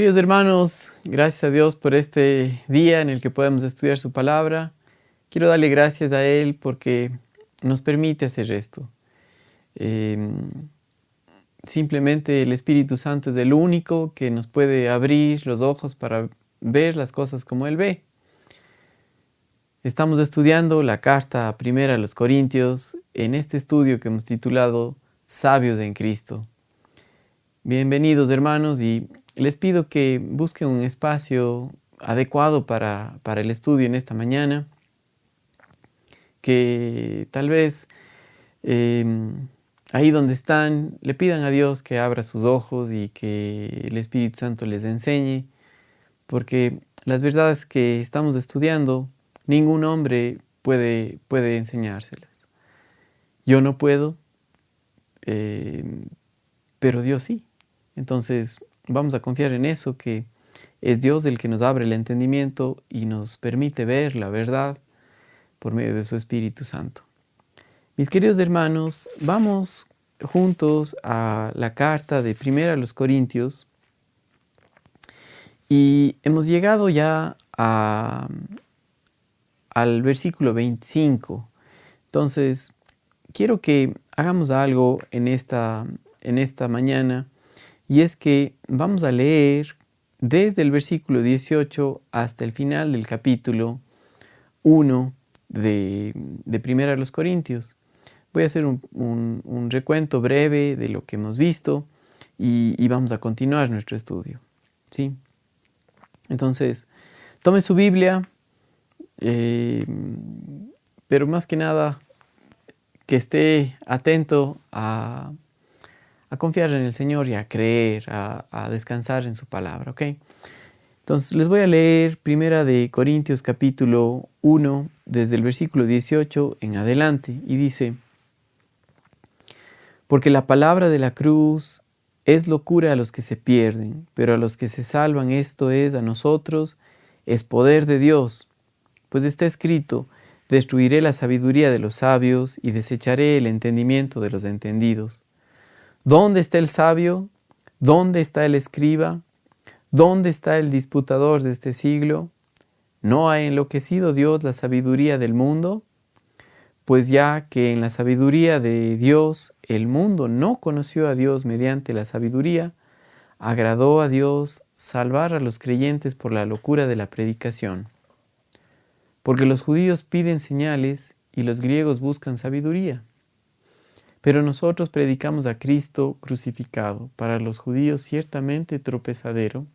Queridos hermanos, gracias a Dios por este día en el que podemos estudiar su palabra. Quiero darle gracias a Él porque nos permite hacer esto. Simplemente el Espíritu Santo es el único que nos puede abrir los ojos para ver las cosas como Él ve. Estamos estudiando la carta primera a los Corintios en este estudio que hemos titulado Sabios en Cristo. Bienvenidos hermanos, y les pido que busquen un espacio adecuado para el estudio en esta mañana, que tal vez ahí donde están le pidan a Dios que abra sus ojos y que el Espíritu Santo les enseñe, porque las verdades que estamos estudiando ningún hombre puede enseñárselas. Yo no puedo, pero Dios sí. Entonces vamos a confiar en eso, que es Dios el que nos abre el entendimiento y nos permite ver la verdad por medio de su Espíritu Santo. Mis queridos hermanos, vamos juntos a la carta de Primera a los Corintios y hemos llegado ya al versículo 25. Entonces, quiero que hagamos algo en esta mañana, y es que vamos a leer desde el versículo 18 hasta el final del capítulo 1 de Primera a los Corintios. Voy a hacer un recuento breve de lo que hemos visto y vamos a continuar nuestro estudio, ¿sí? Entonces, tome su Biblia, pero más que nada que esté atento a confiar en el Señor y a creer, a descansar en su palabra, ¿ok? Entonces les voy a leer Primera de Corintios capítulo 1 desde el versículo 18 en adelante, y dice: porque la palabra de la cruz es locura a los que se pierden, pero a los que se salvan, esto es, a nosotros, es poder de Dios. Pues está escrito: destruiré la sabiduría de los sabios y desecharé el entendimiento de los entendidos. ¿Dónde está el sabio? ¿Dónde está el escriba? ¿Dónde está el disputador de este siglo? ¿No ha enloquecido Dios la sabiduría del mundo? Pues ya que en la sabiduría de Dios el mundo no conoció a Dios mediante la sabiduría, agradó a Dios salvar a los creyentes por la locura de la predicación. Porque los judíos piden señales y los griegos buscan sabiduría. Pero nosotros predicamos a Cristo crucificado, para los judíos ciertamente tropezadero,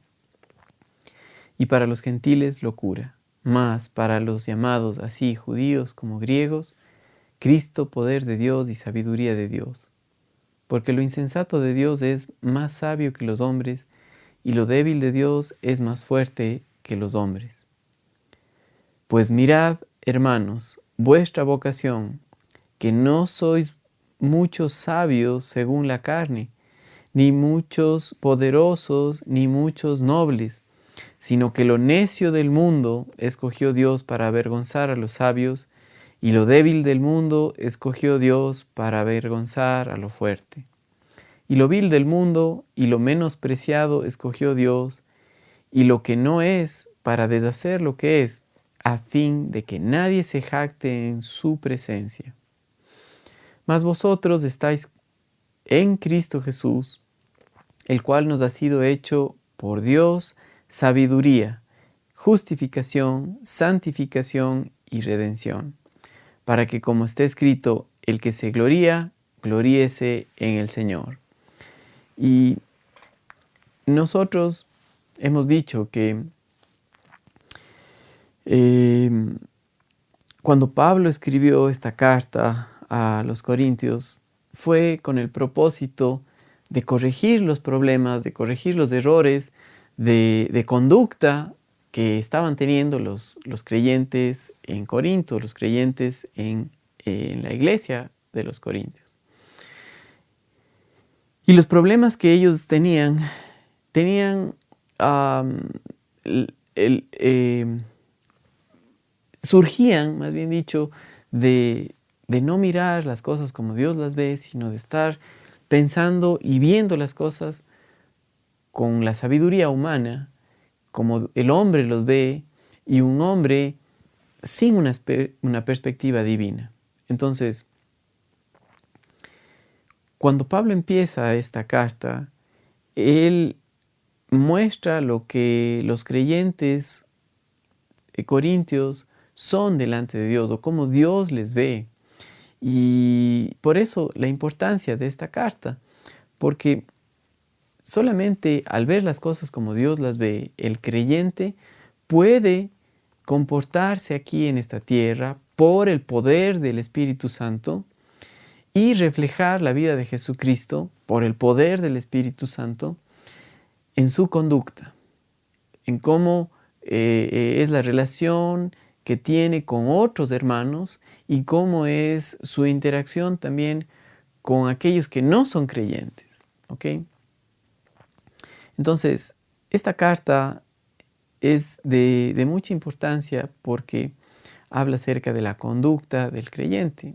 y para los gentiles locura, mas para los llamados así judíos como griegos, Cristo poder de Dios y sabiduría de Dios. Porque lo insensato de Dios es más sabio que los hombres, y lo débil de Dios es más fuerte que los hombres. Pues mirad, hermanos, vuestra vocación, que no sois muchos sabios según la carne, ni muchos poderosos, ni muchos nobles, sino que lo necio del mundo escogió Dios para avergonzar a los sabios, y lo débil del mundo escogió Dios para avergonzar a lo fuerte. Y lo vil del mundo y lo menospreciado escogió Dios, y lo que no es, para deshacer lo que es, a fin de que nadie se jacte en su presencia. Mas vosotros estáis en Cristo Jesús, el cual nos ha sido hecho por Dios sabiduría, justificación, santificación y redención, para que, como está escrito, el que se gloría, gloríese en el Señor. Y nosotros hemos dicho que cuando Pablo escribió esta carta a los Corintios, fue con el propósito de corregir los problemas, de corregir los errores de conducta que estaban teniendo los creyentes en Corinto, los creyentes en la iglesia de los Corintios. Y los problemas que ellos tenían surgían, más bien dicho, de no mirar las cosas como Dios las ve, sino de estar pensando y viendo las cosas con la sabiduría humana, como el hombre los ve, y un hombre sin una perspectiva divina. Entonces, cuando Pablo empieza esta carta, él muestra lo que los creyentes corintios son delante de Dios, o cómo Dios les ve. Y por eso la importancia de esta carta, porque solamente al ver las cosas como Dios las ve, el creyente puede comportarse aquí en esta tierra por el poder del Espíritu Santo y reflejar la vida de Jesucristo por el poder del Espíritu Santo en su conducta, en cómo es la relación que tiene con otros hermanos y cómo es su interacción también con aquellos que no son creyentes. ¿Ok? Entonces, esta carta es de mucha importancia porque habla acerca de la conducta del creyente.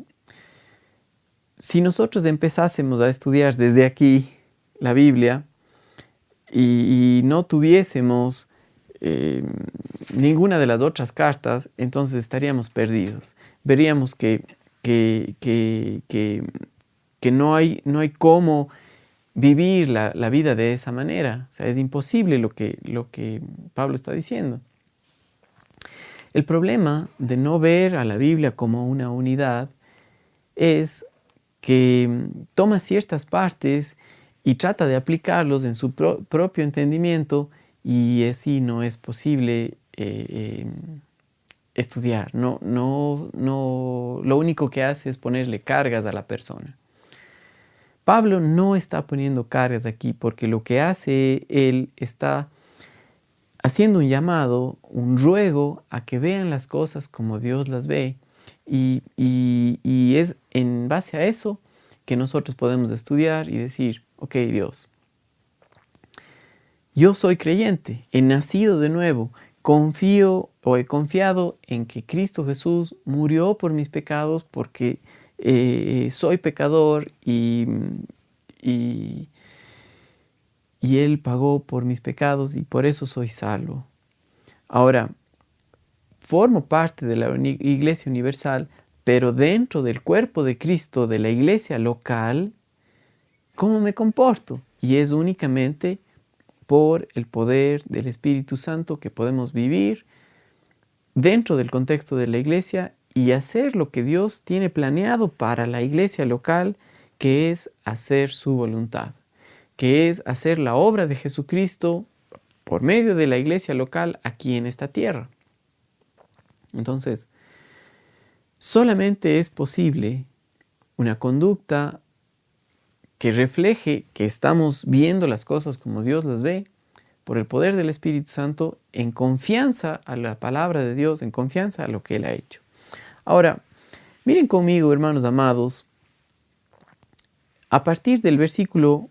Si nosotros empezásemos a estudiar desde aquí la Biblia y no tuviésemos ninguna de las otras cartas, entonces estaríamos perdidos. Veríamos que no hay cómo vivir la vida de esa manera. O sea, es imposible lo que Pablo está diciendo. El problema de no ver a la Biblia como una unidad es que toma ciertas partes y trata de aplicarlos en su propio entendimiento, y así no es posible estudiar. Lo único que hace es ponerle cargas a la persona. Pablo no está poniendo cargas aquí, porque lo que hace él está haciendo un llamado, un ruego a que vean las cosas como Dios las ve, y es en base a eso que nosotros podemos estudiar y decir, ok, Dios, yo soy creyente, he nacido de nuevo, confío o he confiado en que Cristo Jesús murió por mis pecados porque soy pecador y Él pagó por mis pecados y por eso soy salvo. Ahora, formo parte de la Iglesia Universal, pero dentro del cuerpo de Cristo, de la iglesia local, ¿cómo me comporto? Y es únicamente por el poder del Espíritu Santo que podemos vivir dentro del contexto de la iglesia y hacer lo que Dios tiene planeado para la iglesia local, que es hacer su voluntad, que es hacer la obra de Jesucristo por medio de la iglesia local aquí en esta tierra. Entonces, solamente es posible una conducta que refleje que estamos viendo las cosas como Dios las ve, por el poder del Espíritu Santo, en confianza a la palabra de Dios, en confianza a lo que Él ha hecho. Ahora, miren conmigo, hermanos amados, a partir del versículo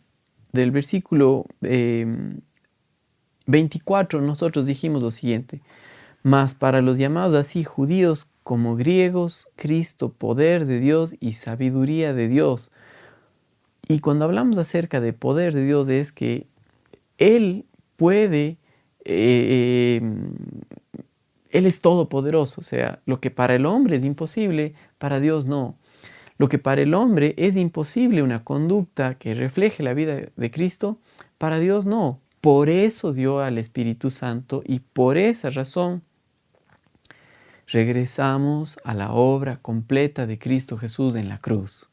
24, nosotros dijimos lo siguiente: mas para los llamados así judíos como griegos, Cristo, poder de Dios y sabiduría de Dios. Y cuando hablamos acerca de poder de Dios es que Él puede, Él es todopoderoso. O sea, lo que para el hombre es imposible, para Dios no. Lo que para el hombre es imposible, una conducta que refleje la vida de Cristo, para Dios no. Por eso dio al Espíritu Santo y por esa razón regresamos a la obra completa de Cristo Jesús en la cruz,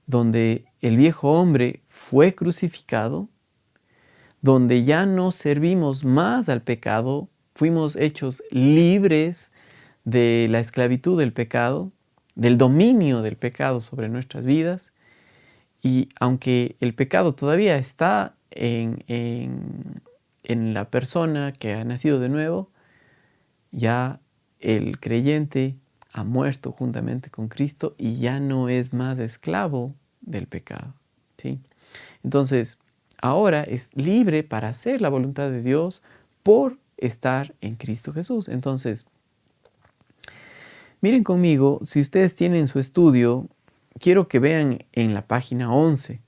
donde el viejo hombre fue crucificado, donde ya no servimos más al pecado, fuimos hechos libres de la esclavitud del pecado, del dominio del pecado sobre nuestras vidas. Y aunque el pecado todavía está en la persona que ha nacido de nuevo, ya el creyente ha muerto juntamente con Cristo y ya no es más esclavo del pecado, ¿sí? Entonces, ahora es libre para hacer la voluntad de Dios por estar en Cristo Jesús. Entonces, miren conmigo, si ustedes tienen su estudio, quiero que vean en la página 11.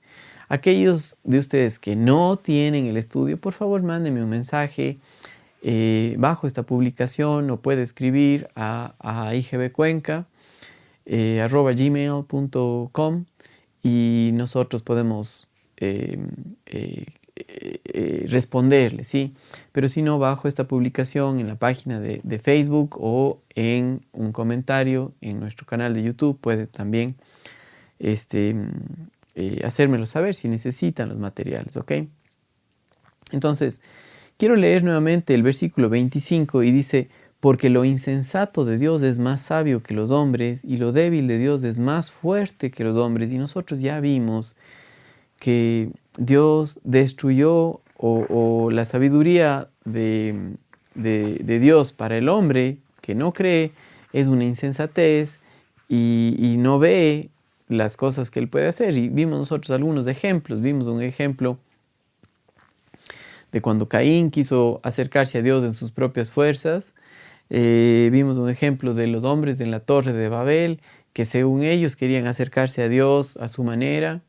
Aquellos de ustedes que no tienen el estudio, por favor mándenme un mensaje bajo esta publicación, o puede escribir a igbcuenca @gmail.com, y nosotros podemos responderle, ¿sí? Pero si no, bajo esta publicación en la página de Facebook o en un comentario en nuestro canal de YouTube, puede también hacérmelo saber si necesitan los materiales, ¿ok? Entonces, quiero leer nuevamente el versículo 25 y dice: porque lo insensato de Dios es más sabio que los hombres, y lo débil de Dios es más fuerte que los hombres. Y nosotros ya vimos que Dios destruyó, o la sabiduría de Dios para el hombre que no cree es una insensatez, y no ve las cosas que Él puede hacer. Y vimos nosotros algunos ejemplos. Vimos un ejemplo de cuando Caín quiso acercarse a Dios en sus propias fuerzas. Vimos un ejemplo de los hombres en la Torre de Babel, que según ellos querían acercarse a Dios a su manera,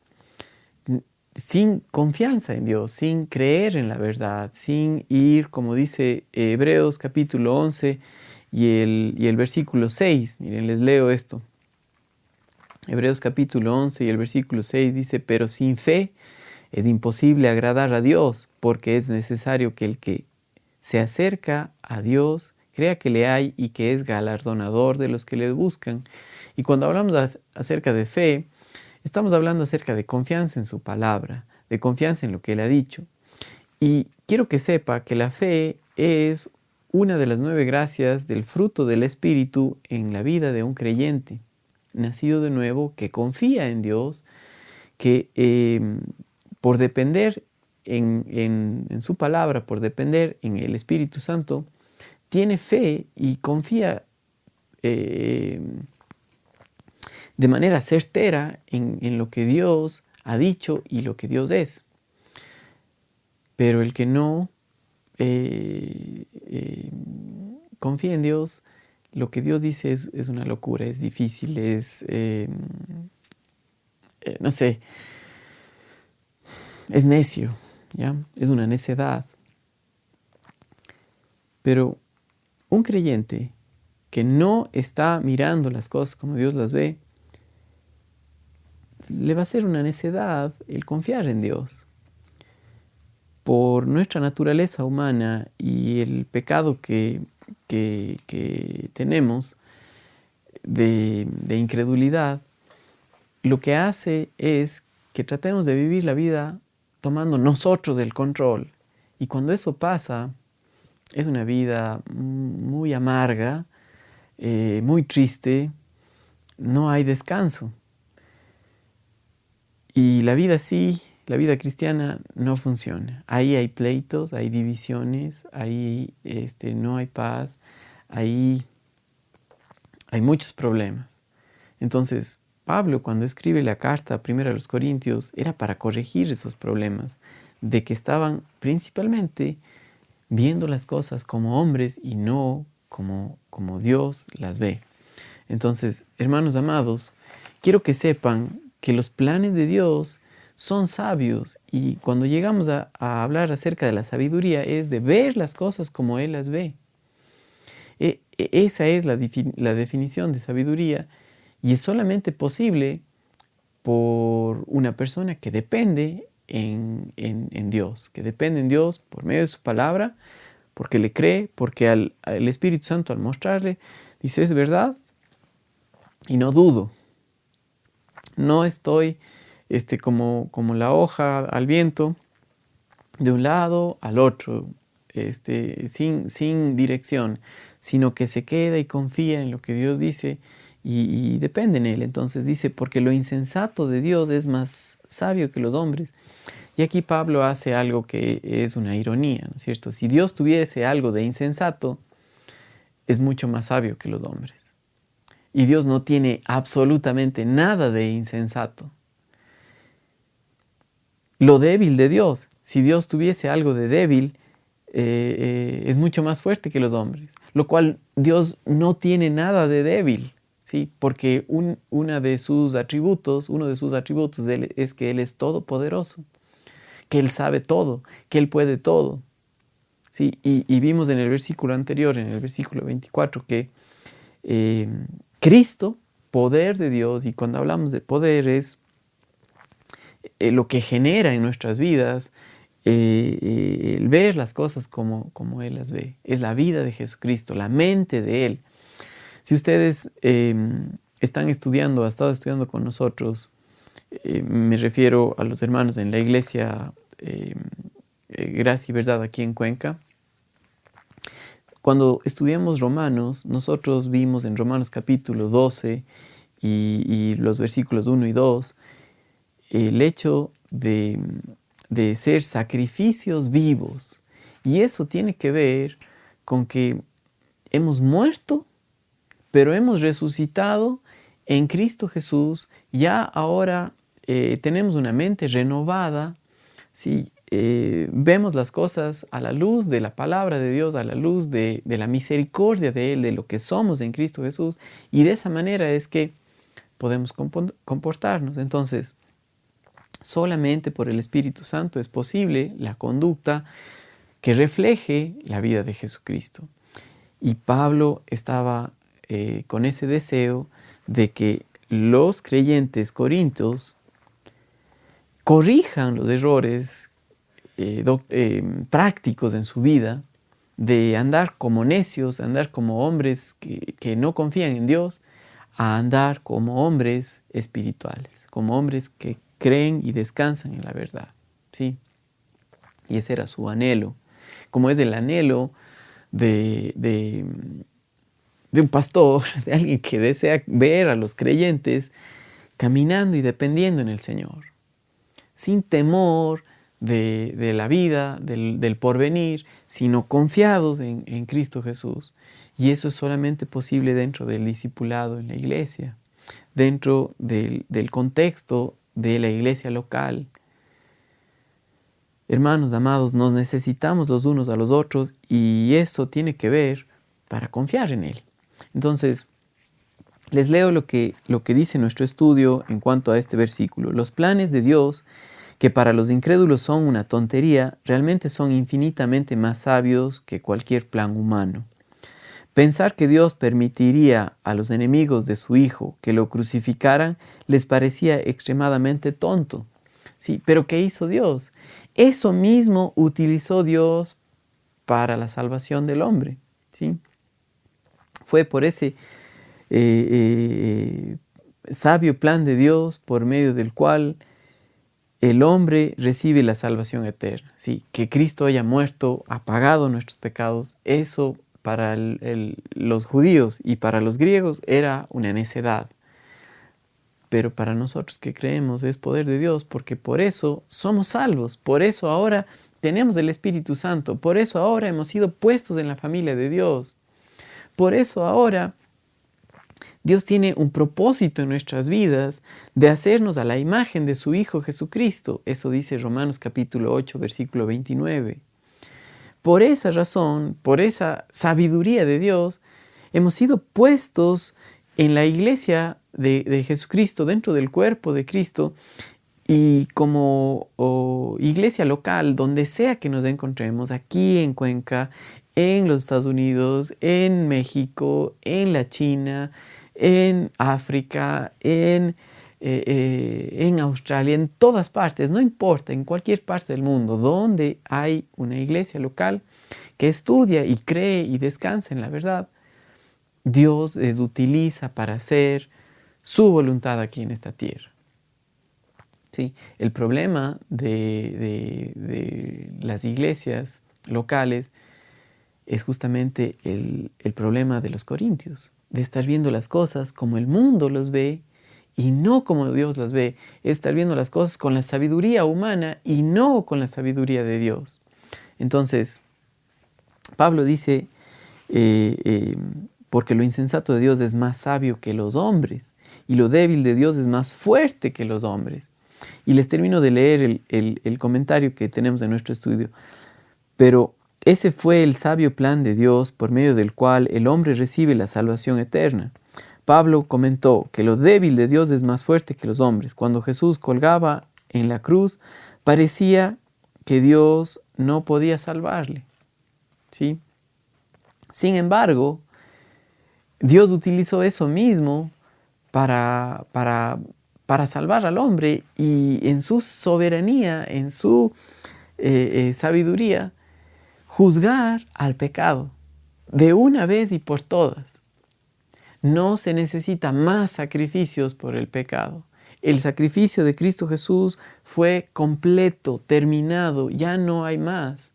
sin confianza en Dios, sin creer en la verdad, sin ir, como dice Hebreos capítulo 11 y el versículo 6. Miren, les leo esto. Hebreos capítulo 11 y el versículo 6 dice: pero sin fe es imposible agradar a Dios, porque es necesario que el que se acerca a Dios crea que le hay y que es galardonador de los que le buscan. Y cuando hablamos acerca de fe, estamos hablando acerca de confianza en su palabra, de confianza en lo que Él ha dicho. Y quiero que sepa que la fe es una de las 9 gracias del fruto del Espíritu en la vida de un creyente nacido de nuevo, que confía en Dios, que por depender en su palabra, por depender en el Espíritu Santo, tiene fe y confía de manera certera en lo que Dios ha dicho y lo que Dios es. Pero el que no confía en Dios, lo que Dios dice es una locura, es difícil, no sé, es necio, ¿ya? Es una necedad. Pero un creyente que no está mirando las cosas como Dios las ve, le va a ser una necedad el confiar en Dios. Por nuestra naturaleza humana y el pecado que tenemos de incredulidad, lo que hace es que tratemos de vivir la vida tomando nosotros el control. Y cuando eso pasa, es una vida muy amarga, muy triste, no hay descanso. Y la vida sí, la vida cristiana no funciona. Ahí hay pleitos, hay divisiones, ahí no hay paz, ahí hay muchos problemas. Entonces, Pablo, cuando escribe la carta primera a los Corintios, era para corregir esos problemas, de que estaban principalmente viendo las cosas como hombres y no como Dios las ve. Entonces, hermanos amados, quiero que sepan que los planes de Dios son sabios, y cuando llegamos a hablar acerca de la sabiduría es de ver las cosas como Él las ve. Esa es la definición de sabiduría, y es solamente posible por una persona que depende en Dios, que depende en Dios por medio de su palabra, porque le cree, porque al Espíritu Santo al mostrarle, dice: es verdad y no dudo. No estoy como la hoja al viento, de un lado al otro, sin dirección, sino que se queda y confía en lo que Dios dice y depende en Él. Entonces dice: porque lo insensato de Dios es más sabio que los hombres. Y aquí Pablo hace algo que es una ironía, ¿no es cierto? Si Dios tuviese algo de insensato, es mucho más sabio que los hombres. Y Dios no tiene absolutamente nada de insensato. Lo débil de Dios, si Dios tuviese algo de débil, es mucho más fuerte que los hombres. Lo cual Dios no tiene nada de débil, ¿sí? Porque uno de sus atributos de Él es que Él es todopoderoso, que Él sabe todo, que Él puede todo. ¿Sí? Y vimos en el versículo anterior, en el versículo 24, que Cristo, poder de Dios, y cuando hablamos de poder es lo que genera en nuestras vidas, el ver las cosas como Él las ve. Es la vida de Jesucristo, la mente de Él. Si ustedes están estudiando, han estado estudiando con nosotros, me refiero a los hermanos en la iglesia Gracia y Verdad aquí en Cuenca. Cuando estudiamos Romanos, nosotros vimos en Romanos capítulo 12 y los versículos 1 y 2, el hecho de ser sacrificios vivos. Y eso tiene que ver con que hemos muerto, pero hemos resucitado en Cristo Jesús. Ya ahora tenemos una mente renovada, ¿sí? Vemos las cosas a la luz de la palabra de Dios, a la luz de la misericordia de Él, de lo que somos en Cristo Jesús, y de esa manera es que podemos comportarnos. Entonces, solamente por el Espíritu Santo es posible la conducta que refleje la vida de Jesucristo. Y Pablo estaba con ese deseo de que los creyentes corintios corrijan los errores prácticos en su vida, de andar como necios, andar como hombres que no confían en Dios, a andar como hombres espirituales, como hombres que creen y descansan en la verdad, ¿sí? Y ese era su anhelo, como es el anhelo de un pastor, de alguien que desea ver a los creyentes caminando y dependiendo en el Señor, sin temor de la vida, del porvenir, sino confiados en Cristo Jesús. Y eso es solamente posible dentro del discipulado en la iglesia, dentro del contexto de la iglesia local. Hermanos amados, nos necesitamos los unos a los otros y eso tiene que ver para confiar en Él. Entonces, les leo lo que dice nuestro estudio en cuanto a este versículo. Los planes de Dios, que para los incrédulos son una tontería, realmente son infinitamente más sabios que cualquier plan humano. Pensar que Dios permitiría a los enemigos de su Hijo que lo crucificaran les parecía extremadamente tonto. Sí, pero ¿qué hizo Dios? Eso mismo utilizó Dios para la salvación del hombre. ¿Sí? Fue por ese sabio plan de Dios por medio del cual el hombre recibe la salvación eterna. Sí, que Cristo haya muerto, ha pagado nuestros pecados, eso para los judíos y para los griegos era una necedad. Pero para nosotros que creemos es poder de Dios, porque por eso somos salvos, por eso ahora tenemos el Espíritu Santo, por eso ahora hemos sido puestos en la familia de Dios. Por eso ahora Dios tiene un propósito en nuestras vidas de hacernos a la imagen de su Hijo Jesucristo. Eso dice Romanos capítulo 8, versículo 29. Por esa razón, por esa sabiduría de Dios, hemos sido puestos en la iglesia de Jesucristo, dentro del cuerpo de Cristo, y como iglesia local, donde sea que nos encontremos, aquí en Cuenca, en los Estados Unidos, en México, en la China, en África, en Australia, en todas partes, no importa, en cualquier parte del mundo, donde hay una iglesia local que estudia y cree y descansa en la verdad, Dios les utiliza para hacer su voluntad aquí en esta tierra. ¿Sí? El problema de las iglesias locales es justamente el problema de los corintios, de estar viendo las cosas como el mundo los ve y no como Dios las ve, es estar viendo las cosas con la sabiduría humana y no con la sabiduría de Dios. Entonces, Pablo dice, porque lo insensato de Dios es más sabio que los hombres y lo débil de Dios es más fuerte que los hombres. Y les termino de leer el comentario que tenemos en nuestro estudio. Pero ese fue el sabio plan de Dios por medio del cual el hombre recibe la salvación eterna. Pablo comentó que lo débil de Dios es más fuerte que los hombres. Cuando Jesús colgaba en la cruz, parecía que Dios no podía salvarle, ¿sí? Sin embargo, Dios utilizó eso mismo para salvar al hombre, y en su soberanía, en su sabiduría, juzgar al pecado de una vez y por todas. No se necesita más sacrificios por el pecado. El sacrificio de Cristo Jesús fue completo, terminado, ya no hay más.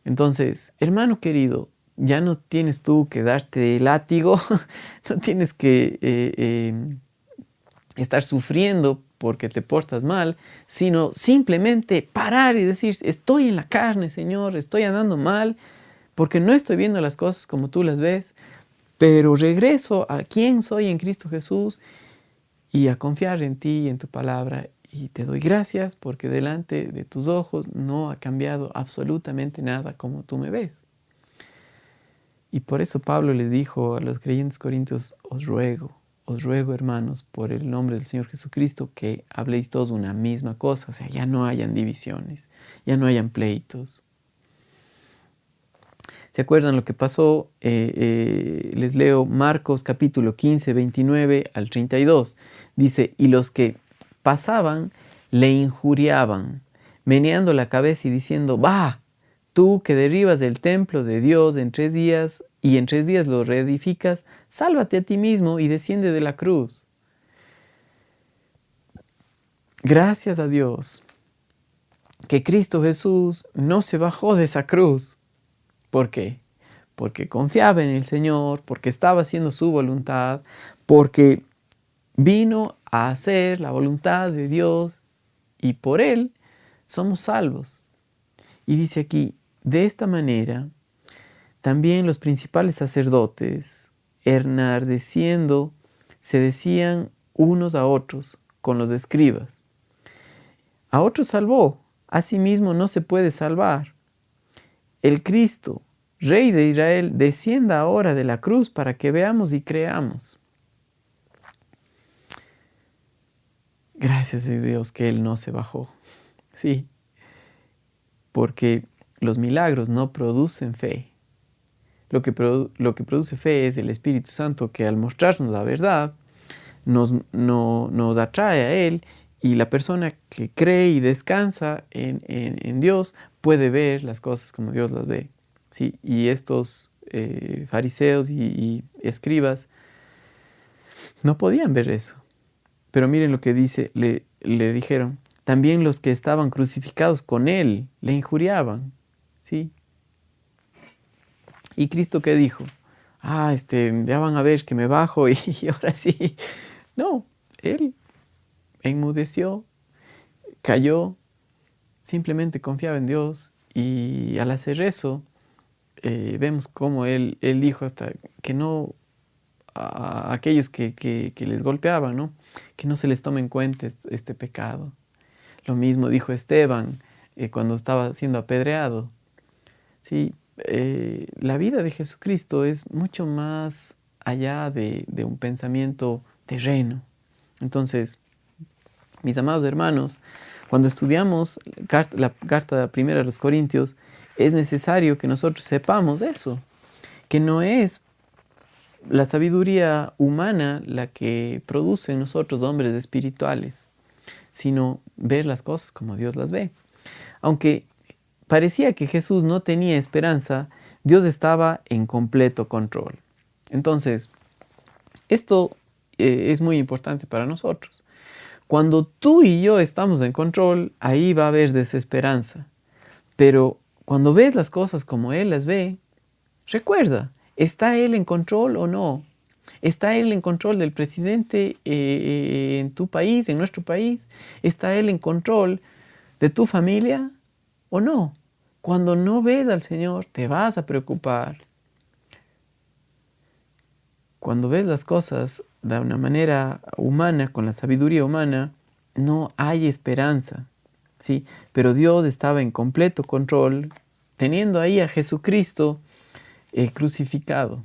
Entonces, hermano querido, ya no tienes tú que darte látigo, no tienes que estar sufriendo porque te portas mal, sino simplemente parar y decir, estoy en la carne, Señor, estoy andando mal, porque no estoy viendo las cosas como tú las ves, pero regreso a quién soy en Cristo Jesús y a confiar en ti y en tu palabra. Y te doy gracias porque delante de tus ojos no ha cambiado absolutamente nada como tú me ves. Y por eso Pablo les dijo a los creyentes corintios, os ruego, hermanos, por el nombre del Señor Jesucristo, que habléis todos una misma cosa. O sea, ya no hayan divisiones, ya no hayan pleitos. ¿Se acuerdan lo que pasó? Les leo Marcos capítulo 15, 29 al 32. Dice, y los que pasaban le injuriaban, meneando la cabeza y diciendo, ¡bah! Tú que derribas el templo de Dios en 3 días y en 3 días lo reedificas, sálvate a ti mismo y desciende de la cruz. Gracias a Dios que Cristo Jesús no se bajó de esa cruz. ¿Por qué? Porque confiaba en el Señor, porque estaba haciendo su voluntad, porque vino a hacer la voluntad de Dios y por Él somos salvos. Y dice aquí, de esta manera, también los principales sacerdotes, enardeciendo, se decían unos a otros con los escribas, a otros salvó, a sí mismo no se puede salvar. El Cristo, Rey de Israel, descienda ahora de la cruz para que veamos y creamos. Gracias a Dios que Él no se bajó. Sí, porque los milagros no producen fe. Lo que produce fe es el Espíritu Santo, que al mostrarnos la verdad nos atrae a Él, y la persona que cree y descansa en Dios puede ver las cosas como Dios las ve. ¿Sí? Y estos fariseos y escribas no podían ver eso. Pero miren lo que dice, le dijeron. También los que estaban crucificados con Él le injuriaban. ¿Sí? ¿Y Cristo qué dijo? Ya van a ver que me bajo y ahora sí. No, Él enmudeció, cayó, simplemente confiaba en Dios, y al hacer eso, vemos cómo él dijo hasta que no, a aquellos que les golpeaban, ¿no? Que no se les tome en cuenta este pecado. Lo mismo dijo Esteban cuando estaba siendo apedreado. Sí, la vida de Jesucristo es mucho más allá de un pensamiento terreno. Entonces, mis amados hermanos, cuando estudiamos la carta primera a los Corintios, es necesario que nosotros sepamos eso, que no es la sabiduría humana la que produce en nosotros hombres espirituales, sino ver las cosas como Dios las ve. Aunque parecía que Jesús no tenía esperanza, Dios estaba en completo control. Entonces, esto es muy importante para nosotros. Cuando tú y yo estamos en control, ahí va a haber desesperanza. Pero cuando ves las cosas como Él las ve, recuerda, ¿está Él en control o no? ¿Está Él en control del presidente en tu país, en nuestro país? ¿Está Él en control de tu familia o no? Cuando no ves al Señor, te vas a preocupar. Cuando ves las cosas de una manera humana, con la sabiduría humana, no hay esperanza, ¿sí? Pero Dios estaba en completo control, teniendo ahí a Jesucristo crucificado.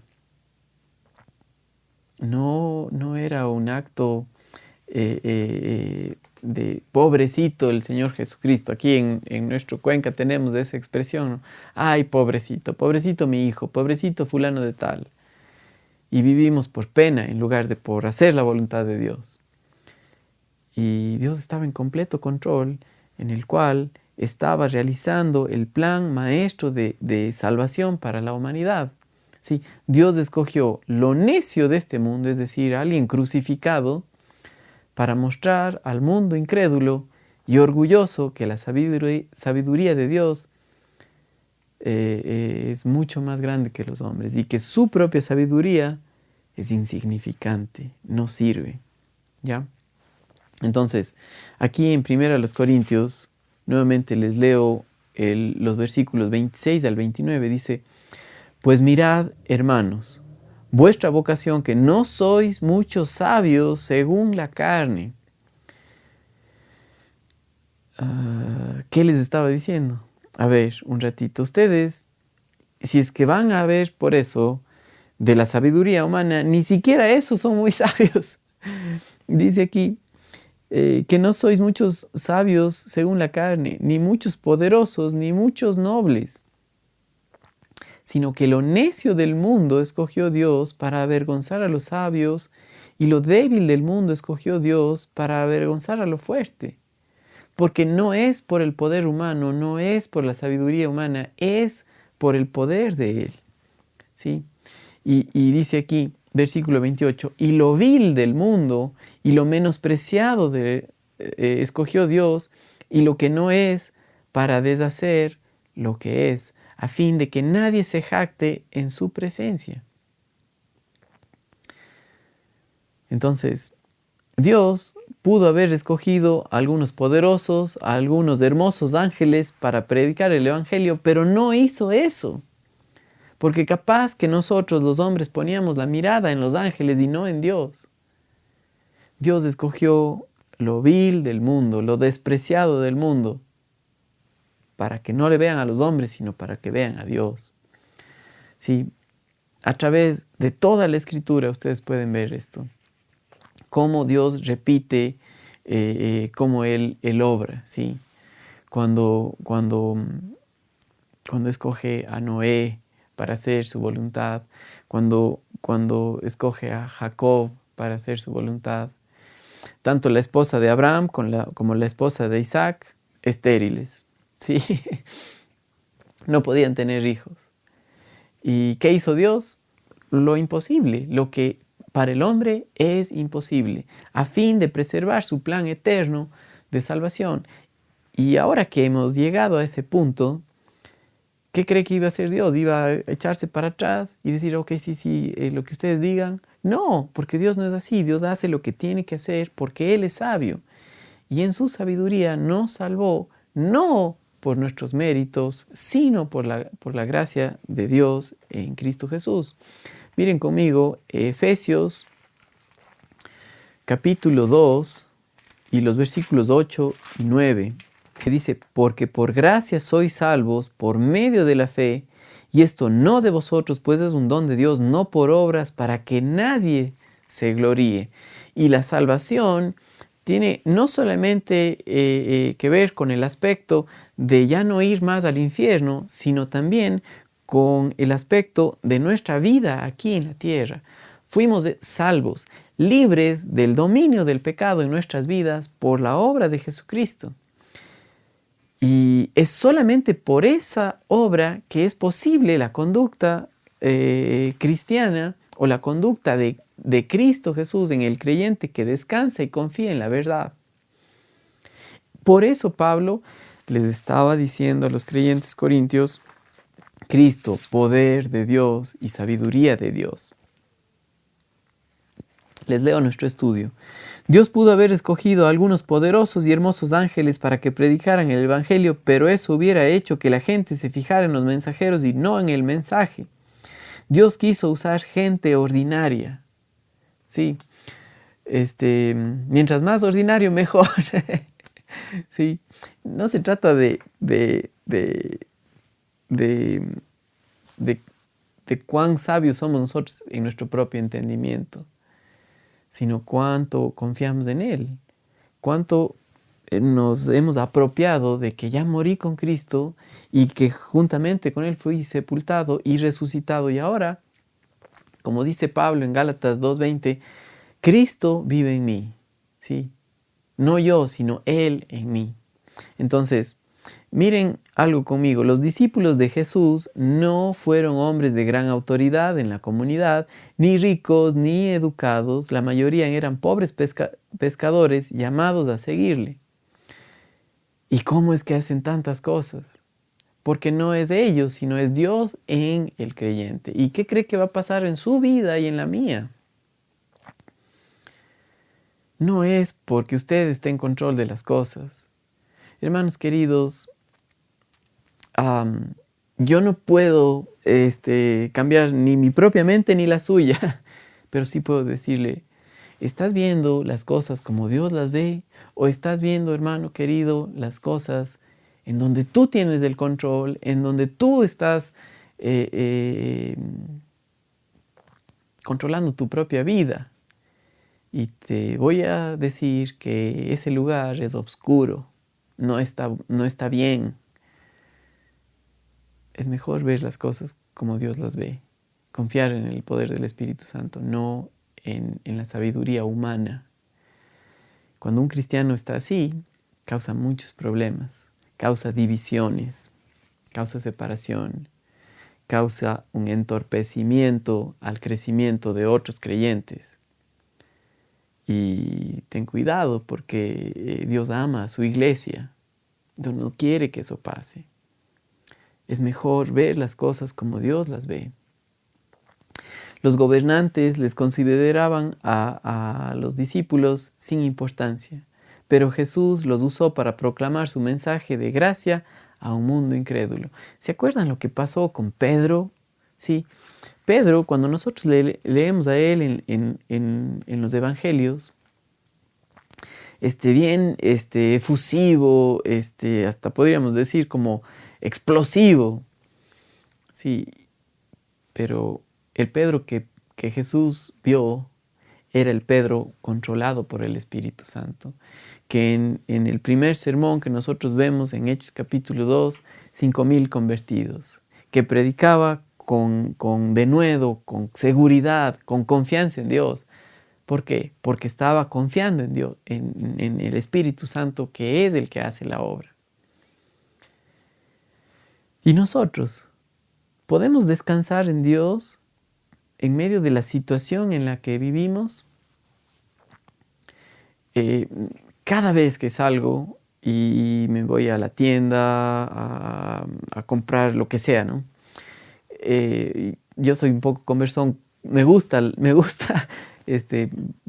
no era un acto de pobrecito el Señor Jesucristo. Aquí en nuestro Cuenca tenemos esa expresión, ¿no? Ay, pobrecito, pobrecito mi hijo, pobrecito fulano de tal. Y vivimos por pena en lugar de por hacer la voluntad de Dios. Y Dios estaba en completo control, en el cual estaba realizando el plan maestro de salvación para la humanidad. ¿Sí? Dios escogió lo necio de este mundo, es decir, a alguien crucificado, para mostrar al mundo incrédulo y orgulloso que la sabiduría de Dios es mucho más grande que los hombres y que su propia sabiduría es insignificante, no sirve. ¿Ya? Entonces, aquí en 1 Corintios, nuevamente les leo los versículos 26 al 29, dice: Pues mirad, hermanos, vuestra vocación, que no sois muchos sabios según la carne. ¿Qué les estaba diciendo? A ver, un ratito, ustedes, si es que van a ver por eso de la sabiduría humana, ni siquiera esos son muy sabios. Dice aquí que no sois muchos sabios según la carne, ni muchos poderosos, ni muchos nobles, sino que lo necio del mundo escogió Dios para avergonzar a los sabios, y lo débil del mundo escogió Dios para avergonzar a lo fuerte. Porque no es por el poder humano, no es por la sabiduría humana, es por el poder de Él. ¿Sí? Y dice aquí, versículo 28, y lo vil del mundo y lo menospreciado escogió Dios, y lo que no es, para deshacer lo que es, a fin de que nadie se jacte en su presencia. Entonces, Dios pudo haber escogido a algunos poderosos, a algunos hermosos ángeles para predicar el Evangelio, pero no hizo eso. Porque capaz que nosotros los hombres poníamos la mirada en los ángeles y no en Dios. Dios escogió lo vil del mundo, lo despreciado del mundo, para que no le vean a los hombres, sino para que vean a Dios. Sí, a través de toda la Escritura ustedes pueden ver esto. Cómo Dios repite, cómo Él obra, ¿sí? Cuando escoge a Noé para hacer su voluntad, cuando escoge a Jacob para hacer su voluntad, tanto la esposa de Abraham como la esposa de Isaac, estériles, ¿sí? No podían tener hijos. ¿Y qué hizo Dios? Lo imposible, lo que para el hombre es imposible, a fin de preservar su plan eterno de salvación. Y ahora que hemos llegado a ese punto, ¿qué cree que iba a hacer Dios? ¿Iba a echarse para atrás y decir, ok, sí, lo que ustedes digan? No, porque Dios no es así. Dios hace lo que tiene que hacer porque Él es sabio. Y en su sabiduría nos salvó, no por nuestros méritos, sino por la gracia de Dios en Cristo Jesús. Miren conmigo Efesios capítulo 2 y los versículos 8 y 9. Que dice: porque por gracia sois salvos por medio de la fe, y esto no de vosotros, pues es un don de Dios, no por obras, para que nadie se gloríe. Y la salvación tiene no solamente que ver con el aspecto de ya no ir más al infierno, sino también con el aspecto de nuestra vida aquí en la tierra. Fuimos salvos, libres del dominio del pecado en nuestras vidas por la obra de Jesucristo. Y es solamente por esa obra que es posible la conducta cristiana o la conducta de Cristo Jesús en el creyente que descansa y confía en la verdad. Por eso Pablo les estaba diciendo a los creyentes corintios: Cristo, poder de Dios y sabiduría de Dios. Les leo nuestro estudio. Dios pudo haber escogido a algunos poderosos y hermosos ángeles para que predicaran el Evangelio, pero eso hubiera hecho que la gente se fijara en los mensajeros y no en el mensaje. Dios quiso usar gente ordinaria. Sí, mientras más ordinario, mejor. Sí, no se trata de cuán sabios somos nosotros en nuestro propio entendimiento. sino cuánto confiamos en Él, cuánto nos hemos apropiado de que ya morí con Cristo y que juntamente con Él fui sepultado y resucitado. Y ahora, como dice Pablo en Gálatas 2:20, Cristo vive en mí, ¿sí? No yo, sino Él en mí. Entonces, miren algo conmigo, los discípulos de Jesús no fueron hombres de gran autoridad en la comunidad, ni ricos, ni educados, la mayoría eran pobres pescadores llamados a seguirle. ¿Y cómo es que hacen tantas cosas? Porque no es ellos, sino es Dios en el creyente. ¿Y qué cree que va a pasar en su vida y en la mía? No es porque usted esté en control de las cosas. Hermanos queridos, yo no puedo cambiar ni mi propia mente ni la suya, pero sí puedo decirle, ¿estás viendo las cosas como Dios las ve? ¿O estás viendo, hermano querido, las cosas en donde tú tienes el control, en donde tú estás controlando tu propia vida? Y te voy a decir que ese lugar es oscuro, no está bien. Es mejor ver las cosas como Dios las ve, confiar en el poder del Espíritu Santo, no en la sabiduría humana. Cuando un cristiano está así, causa muchos problemas, causa divisiones, causa separación, causa un entorpecimiento al crecimiento de otros creyentes. Y ten cuidado porque Dios ama a su iglesia. Dios no quiere que eso pase. Es mejor ver las cosas como Dios las ve. Los gobernantes les consideraban a los discípulos sin importancia, pero Jesús los usó para proclamar su mensaje de gracia a un mundo incrédulo. ¿Se acuerdan lo que pasó con Pedro? Sí, Pedro, cuando nosotros leemos a él en los evangelios, bien efusivo, hasta podríamos decir como explosivo. Sí, pero el Pedro que Jesús vio era el Pedro controlado por el Espíritu Santo, que en el primer sermón que nosotros vemos en Hechos capítulo 2, 5,000 convertidos, que predicaba con denuedo, con seguridad, con confianza en Dios. ¿Por qué? Porque estaba confiando en Dios, en el Espíritu Santo, que es el que hace la obra. Y nosotros podemos descansar en Dios en medio de la situación en la que vivimos. Cada vez que salgo y me voy a la tienda a comprar lo que sea, ¿no? Yo soy un poco conversón, me gusta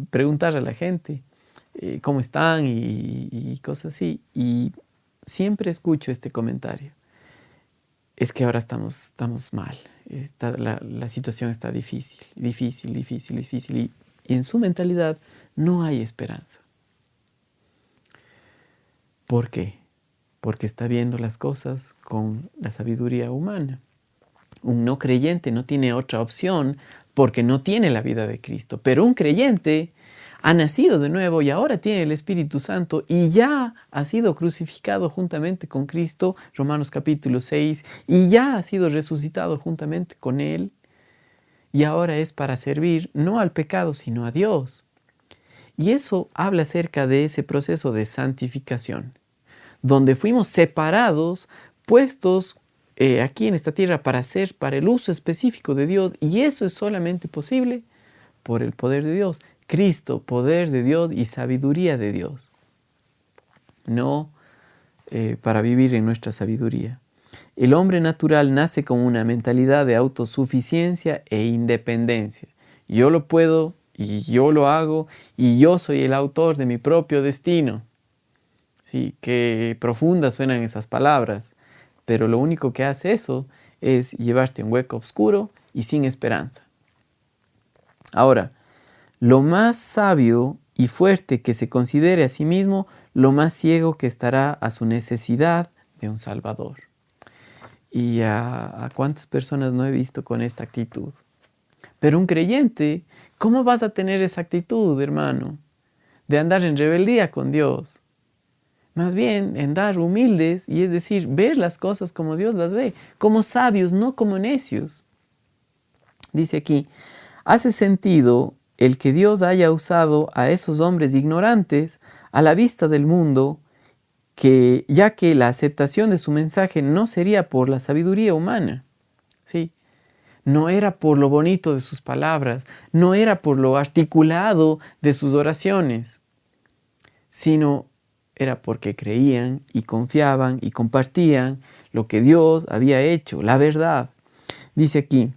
preguntar a la gente cómo están y cosas así. Y siempre escucho este comentario. Es que ahora estamos mal. La situación está difícil. Y en su mentalidad no hay esperanza. ¿Por qué? Porque está viendo las cosas con la sabiduría humana. Un no creyente no tiene otra opción porque no tiene la vida de Cristo. Pero un creyente ha nacido de nuevo y ahora tiene el Espíritu Santo y ya ha sido crucificado juntamente con Cristo, Romanos capítulo 6, y ya ha sido resucitado juntamente con Él. Y ahora es para servir no al pecado, sino a Dios. Y eso habla acerca de ese proceso de santificación, donde fuimos separados, puestos aquí en esta tierra para el uso específico de Dios. Y eso es solamente posible por el poder de Dios. Cristo, poder de Dios y sabiduría de Dios. No para vivir en nuestra sabiduría. El hombre natural nace con una mentalidad de autosuficiencia e independencia. Yo lo puedo y yo lo hago y yo soy el autor de mi propio destino. Sí, qué profundas suenan esas palabras, pero lo único que hace eso es llevarte a un hueco oscuro y sin esperanza. Ahora, lo más sabio y fuerte que se considere a sí mismo, lo más ciego que estará a su necesidad de un Salvador. Y a cuántas personas no he visto con esta actitud. Pero un creyente ¿Cómo vas a tener esa actitud, hermano, de andar en rebeldía con Dios? Más bien, andar humildes, y es decir, ver las cosas como Dios las ve, como sabios, no como necios. Dice aquí, hace sentido el que Dios haya usado a esos hombres ignorantes a la vista del mundo, ya que la aceptación de su mensaje no sería por la sabiduría humana, ¿sí? No era por lo bonito de sus palabras, no era por lo articulado de sus oraciones, sino era porque creían y confiaban y compartían lo que Dios había hecho, la verdad. Dice aquí,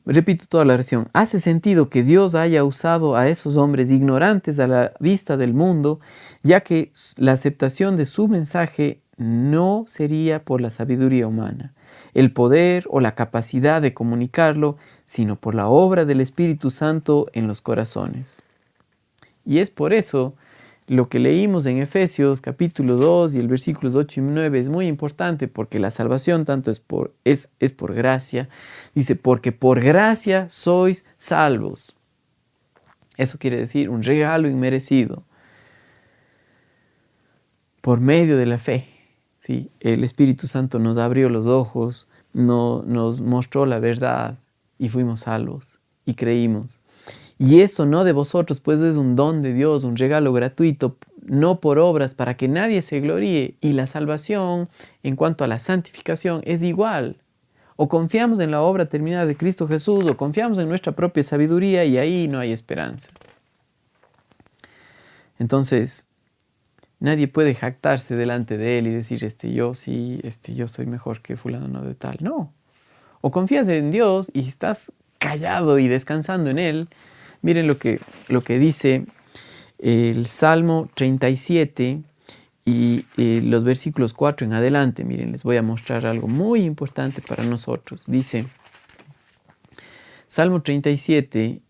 repito toda la oración, hace sentido que Dios haya usado a esos hombres ignorantes a la vista del mundo, ya que la aceptación de su mensaje no sería por la sabiduría humana, el poder o la capacidad de comunicarlo, sino por la obra del Espíritu Santo en los corazones. Y es por eso lo que leímos en Efesios capítulo 2 y el versículos 8 y 9 es muy importante, porque la salvación tanto es por gracia. Dice, porque por gracia sois salvos. Eso quiere decir un regalo inmerecido. Por medio de la fe, ¿sí? El Espíritu Santo nos abrió los ojos, nos mostró la verdad y fuimos salvos y creímos. Y eso no de vosotros, pues es un don de Dios, un regalo gratuito, no por obras, para que nadie se gloríe. Y la salvación, en cuanto a la santificación, es igual. O confiamos en la obra terminada de Cristo Jesús, o confiamos en nuestra propia sabiduría, y ahí no hay esperanza. Entonces, nadie puede jactarse delante de Él y decir, yo soy mejor que fulano de tal. No. O confías en Dios y estás callado y descansando en Él. Miren lo que dice el Salmo 37 y los versículos 4 en adelante. Miren, les voy a mostrar algo muy importante para nosotros. Dice, Salmo 37,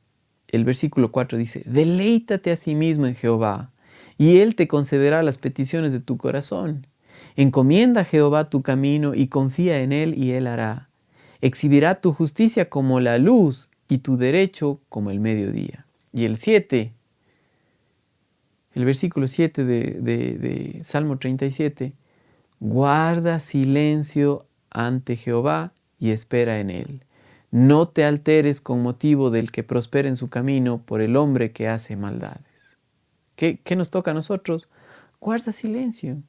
el versículo 4 dice, deleítate a sí mismo en Jehová, y Él te concederá las peticiones de tu corazón. Encomienda a Jehová tu camino y confía en Él, y Él hará. Exhibirá tu justicia como la luz y tu derecho como el mediodía. Y el versículo 7 de Salmo 37, guarda silencio ante Jehová y espera en Él. No te alteres con motivo del que prospera en su camino por el hombre que hace maldades. ¿Qué nos toca a nosotros? Guarda silencio.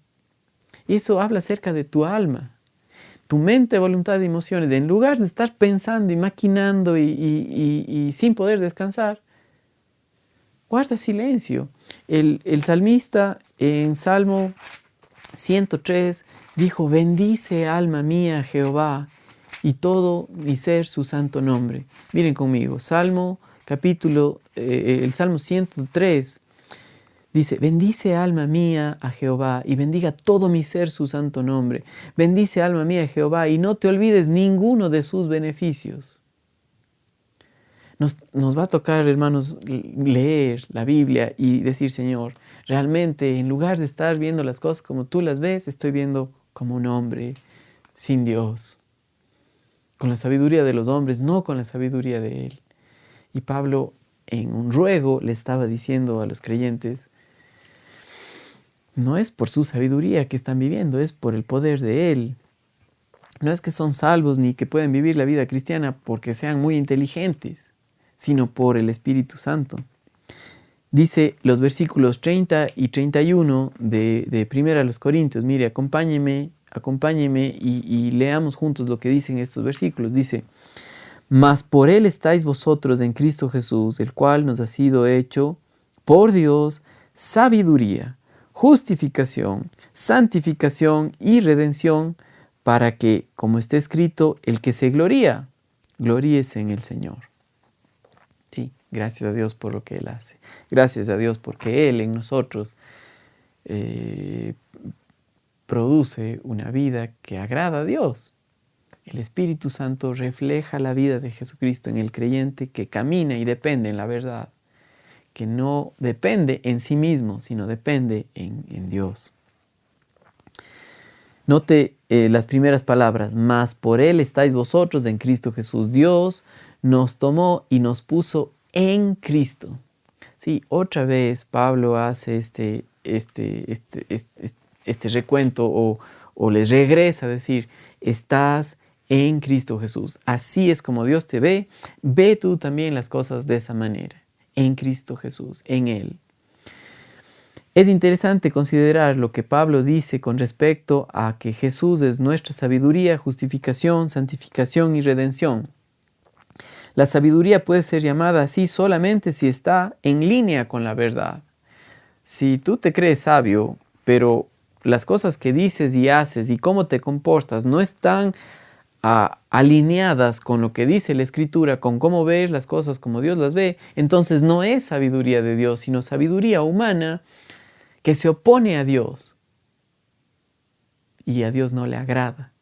Y eso habla acerca de tu alma. Tu mente, voluntad y emociones, en lugar de estar pensando y maquinando y sin poder descansar, guarda silencio. El salmista en Salmo 103 dijo, bendice alma mía Jehová y todo mi ser su santo nombre. Miren conmigo, el Salmo 103 dice, bendice alma mía a Jehová y bendiga todo mi ser su santo nombre. Bendice alma mía a Jehová y no te olvides ninguno de sus beneficios. Nos va a tocar, hermanos, leer la Biblia y decir, Señor, realmente en lugar de estar viendo las cosas como tú las ves, estoy viendo como un hombre sin Dios, con la sabiduría de los hombres, no con la sabiduría de Él. Y Pablo, en un ruego, le estaba diciendo a los creyentes, no es por su sabiduría que están viviendo, es por el poder de Él. No es que son salvos ni que pueden vivir la vida cristiana porque sean muy inteligentes, sino por el Espíritu Santo. Dice los versículos 30 y 31 de 1 Corintios. Mire, acompáñeme y leamos juntos lo que dicen estos versículos. Dice, mas por Él estáis vosotros en Cristo Jesús, el cual nos ha sido hecho por Dios sabiduría, justificación, santificación y redención, para que, como está escrito, el que se gloríe en el Señor. Sí, gracias a Dios por lo que Él hace. Gracias a Dios porque Él en nosotros produce una vida que agrada a Dios. El Espíritu Santo refleja la vida de Jesucristo en el creyente que camina y depende en la verdad, que no depende en sí mismo, sino depende en Dios. Note las primeras palabras, mas por Él estáis vosotros en Cristo Jesús. Dios nos tomó y nos puso en Cristo. Sí, otra vez Pablo hace este recuento o les regresa a decir, estás en Cristo Jesús. Así es como Dios te ve. Ve tú también las cosas de esa manera. En Cristo Jesús, en Él. Es interesante considerar lo que Pablo dice con respecto a que Jesús es nuestra sabiduría, justificación, santificación y redención. La sabiduría puede ser llamada así solamente si está en línea con la verdad. Si tú te crees sabio, pero las cosas que dices y haces y cómo te comportas no están alineadas con lo que dice la Escritura, con cómo ves las cosas como Dios las ve, entonces no es sabiduría de Dios, sino sabiduría humana que se opone a Dios y a Dios no le agrada.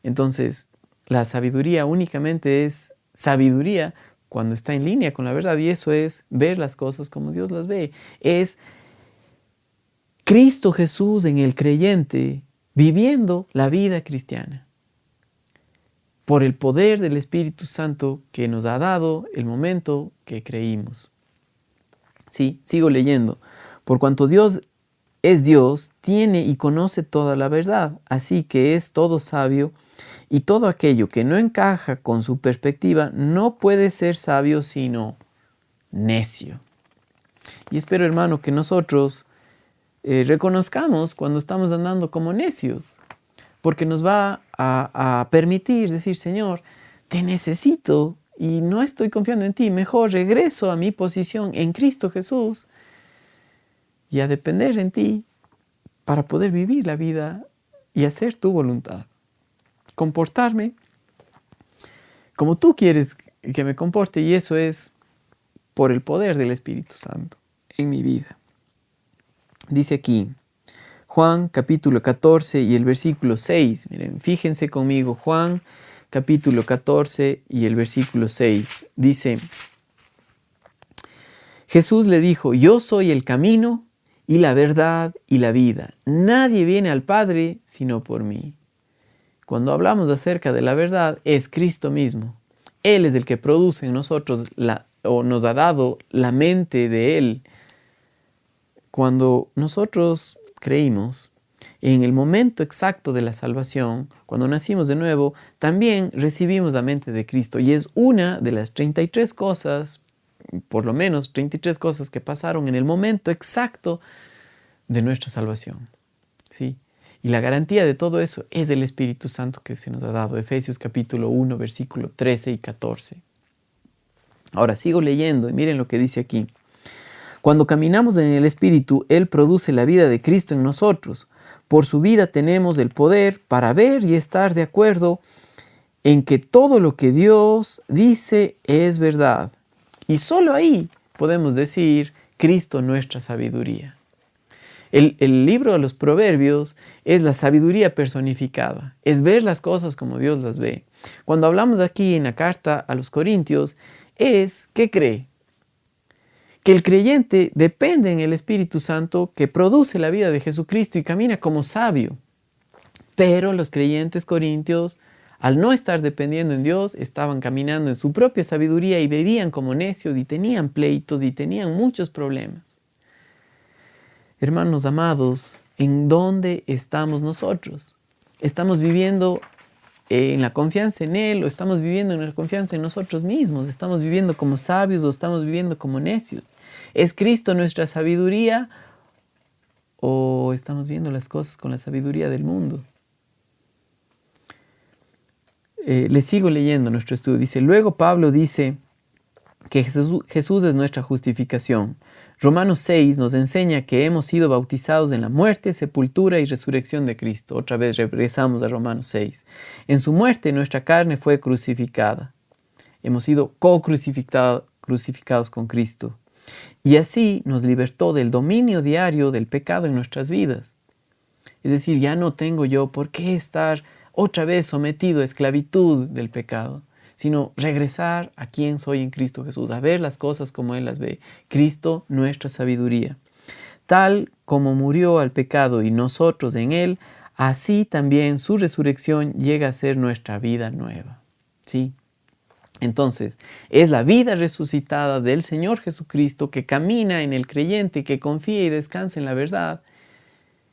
Entonces, la sabiduría únicamente es sabiduría cuando está en línea con la verdad, y eso es ver las cosas como Dios las ve. Es Cristo Jesús en el creyente viviendo la vida cristiana por el poder del Espíritu Santo que nos ha dado el momento que creímos. Sí, sigo leyendo. Por cuanto Dios es Dios, tiene y conoce toda la verdad, así que es todo sabio, y todo aquello que no encaja con su perspectiva no puede ser sabio sino necio. Y espero, hermano, que nosotros reconozcamos cuando estamos andando como necios, porque nos va a permitir decir, Señor, te necesito y no estoy confiando en ti, mejor regreso a mi posición en Cristo Jesús y a depender en ti para poder vivir la vida y hacer tu voluntad. Comportarme como tú quieres que me comporte, y eso es por el poder del Espíritu Santo en mi vida. Dice aquí, Juan capítulo 14 y el versículo 6. Miren, fíjense conmigo, Juan capítulo 14 y el versículo 6. Dice, Jesús le dijo, yo soy el camino y la verdad y la vida. Nadie viene al Padre sino por mí. Cuando hablamos acerca de la verdad, es Cristo mismo. Él es el que produce en nosotros o nos ha dado la mente de Él. Cuando nosotros creímos, en el momento exacto de la salvación, cuando nacimos de nuevo, también recibimos la mente de Cristo. Y es una de las 33 cosas, por lo menos 33 cosas que pasaron en el momento exacto de nuestra salvación. ¿Sí? Y la garantía de todo eso es el Espíritu Santo que se nos ha dado. Efesios capítulo 1, versículo 13 y 14. Ahora sigo leyendo y miren lo que dice aquí. Cuando caminamos en el Espíritu, Él produce la vida de Cristo en nosotros. Por su vida tenemos el poder para ver y estar de acuerdo en que todo lo que Dios dice es verdad. Y solo ahí podemos decir, Cristo nuestra sabiduría. El libro de los Proverbios es la sabiduría personificada, es ver las cosas como Dios las ve. Cuando hablamos aquí en la carta a los Corintios, es, ¿qué cree? Que el creyente depende en el Espíritu Santo que produce la vida de Jesucristo y camina como sabio. Pero los creyentes corintios, al no estar dependiendo en Dios, estaban caminando en su propia sabiduría y vivían como necios y tenían pleitos y tenían muchos problemas. Hermanos amados, ¿en dónde estamos nosotros? ¿Estamos viviendo en la confianza en Él o estamos viviendo en la confianza en nosotros mismos? ¿Estamos viviendo como sabios o estamos viviendo como necios? ¿Es Cristo nuestra sabiduría o estamos viendo las cosas con la sabiduría del mundo? Les sigo leyendo nuestro estudio. Dice, luego Pablo dice que Jesús es nuestra justificación. Romanos 6 nos enseña que hemos sido bautizados en la muerte, sepultura y resurrección de Cristo. Otra vez regresamos a Romanos 6. En su muerte nuestra carne fue crucificada. Hemos sido crucificados con Cristo. Y así nos libertó del dominio diario del pecado en nuestras vidas. Es decir, ya no tengo yo por qué estar otra vez sometido a esclavitud del pecado, sino regresar a quien soy en Cristo Jesús, a ver las cosas como Él las ve. Cristo, nuestra sabiduría. Tal como murió al pecado y nosotros en Él, así también su resurrección llega a ser nuestra vida nueva. ¿Sí? Entonces, es la vida resucitada del Señor Jesucristo que camina en el creyente, que confía y descansa en la verdad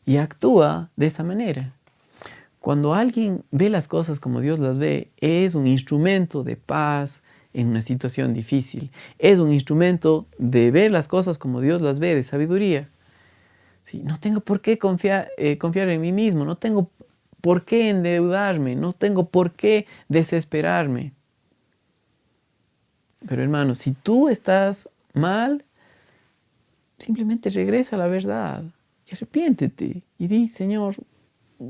y actúa de esa manera. Cuando alguien ve las cosas como Dios las ve, es un instrumento de paz en una situación difícil. Es un instrumento de ver las cosas como Dios las ve, de sabiduría. ¿Sí? No tengo por qué confiar en mí mismo, no tengo por qué endeudarme, no tengo por qué desesperarme. Pero hermano, si tú estás mal, simplemente regresa a la verdad y arrepiéntete y di, Señor,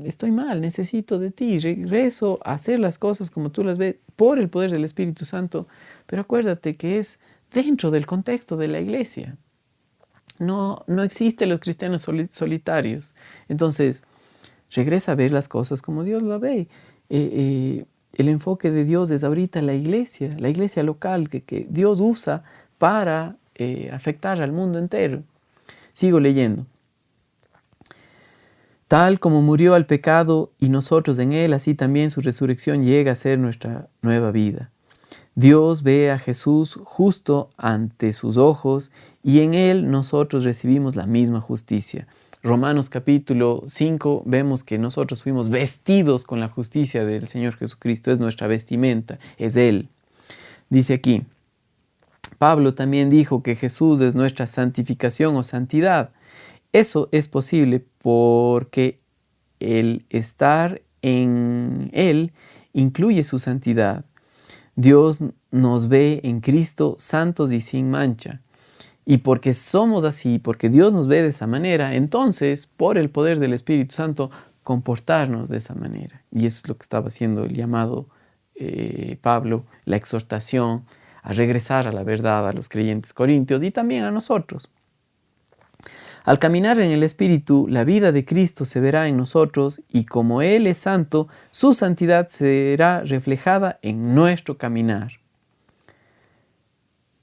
estoy mal, necesito de ti, regreso a hacer las cosas como tú las ves por el poder del Espíritu Santo, pero acuérdate que es dentro del contexto de la iglesia. No existen los cristianos solitarios. Entonces, regresa a ver las cosas como Dios las ve. El enfoque de Dios es ahorita la iglesia local que Dios usa para afectar al mundo entero. Sigo leyendo. Tal como murió al pecado y nosotros en él, así también su resurrección llega a ser nuestra nueva vida. Dios ve a Jesús justo ante sus ojos y en él nosotros recibimos la misma justicia. Romanos capítulo 5 vemos que nosotros fuimos vestidos con la justicia del Señor Jesucristo, es nuestra vestimenta, es Él. Dice aquí, Pablo también dijo que Jesús es nuestra santificación o santidad. Eso es posible porque el estar en Él incluye su santidad. Dios nos ve en Cristo santos y sin mancha. Y porque somos así, porque Dios nos ve de esa manera, entonces, por el poder del Espíritu Santo, comportarnos de esa manera. Y eso es lo que estaba haciendo el llamado Pablo, la exhortación a regresar a la verdad a los creyentes corintios y también a nosotros. Al caminar en el Espíritu, la vida de Cristo se verá en nosotros y como Él es santo, su santidad será reflejada en nuestro caminar.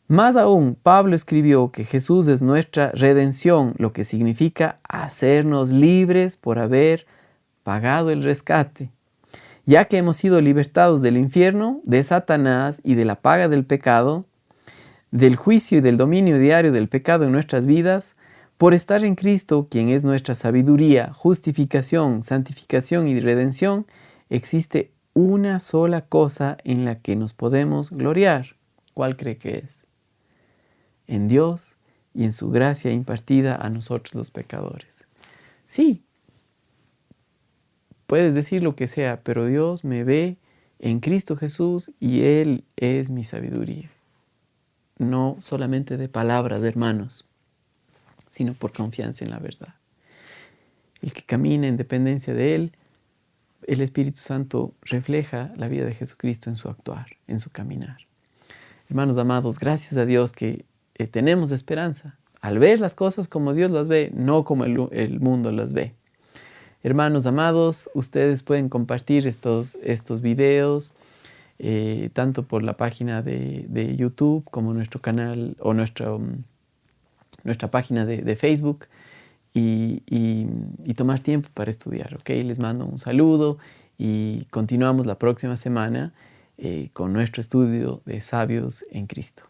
Más aún, Pablo escribió que Jesús es nuestra redención, lo que significa hacernos libres por haber pagado el rescate. Ya que hemos sido libertados del infierno, de Satanás y de la paga del pecado, del juicio y del dominio diario del pecado en nuestras vidas, por estar en Cristo, quien es nuestra sabiduría, justificación, santificación y redención, existe una sola cosa en la que nos podemos gloriar. ¿Cuál cree que es? En Dios y en su gracia impartida a nosotros los pecadores. Sí, puedes decir lo que sea, pero Dios me ve en Cristo Jesús y Él es mi sabiduría. No solamente de palabras, hermanos, sino por confianza en la verdad. El que camina en dependencia de Él, el Espíritu Santo refleja la vida de Jesucristo en su actuar, en su caminar. Hermanos amados, gracias a Dios que tenemos esperanza al ver las cosas como Dios las ve, no como el mundo las ve. Hermanos amados, ustedes pueden compartir estos videos tanto por la página de YouTube como nuestro canal o nuestra página de Facebook y tomar tiempo para estudiar. ¿Okay? Les mando un saludo y continuamos la próxima semana con nuestro estudio de Sabios en Cristo.